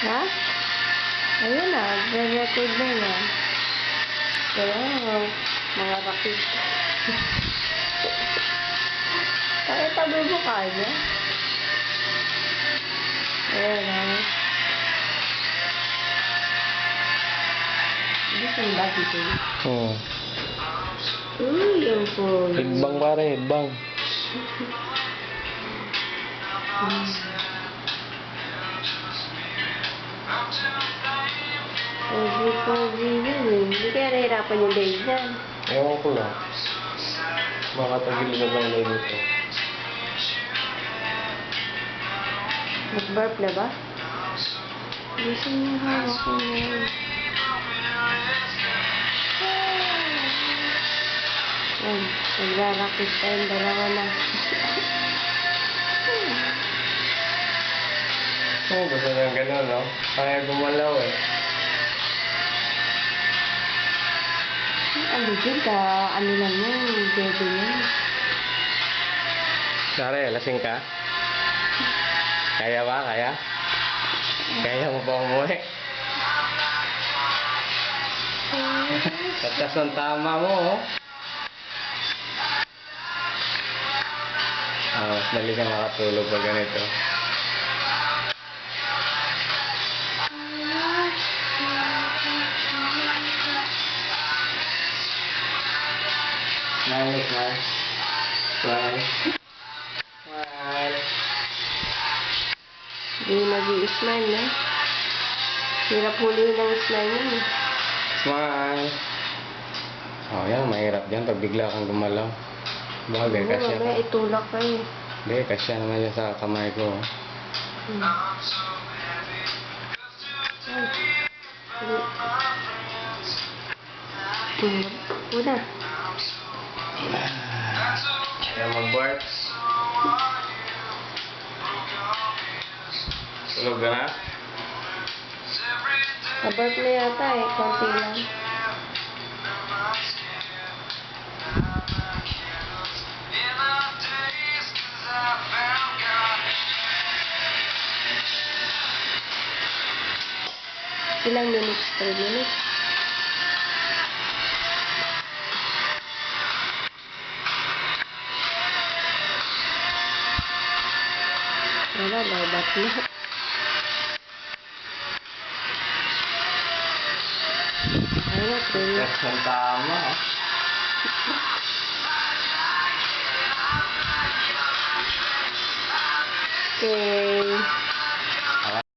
Ha? Ayun na, re-record na yan. Kaya, mga rakit. Kaya tabi mo kaya. Ayan na. Gusto mo ba dito? Oo. Uy, yung po. Headbang pare, headbang. Pogi yun eh. Hindi kaya nahirapan yung day dyan. Ewan ko lang. Makatagil na lang na dito. Nag-burp na ba? Gusto niya hawak ko ngayon. Yan, nagrarakit tayong dalawa na. Oo, gusto niyang gano'n, no? Kaya gumalaw eh. Ano din ka, ano lang yun, bebe yun. Sare, lasing ka? Kaya ba? Kaya? Kaya mo ba umuwi? Tatas ng tama mo, oh. Mas dali ka makatulog pag ganito. Smile, smile. Smile. Smile. Hindi nag-i-smile na. Hirap huliin ang smile yun eh. Smile. Oh, yan. Mahirap dyan pag bigla kang gumalaw. Bagay, kasya ka. Mamaya itulak kayo. Hindi, kasya naman yan sa kamay ko. Una. Kaya mag-bark. Tulog ka na? Nabarp na yata eh. Konti lang. Ilang minutes? 3 minutes? Wala, lobat na. Ayun, 3 minutes. Ang tama, ha? Okay.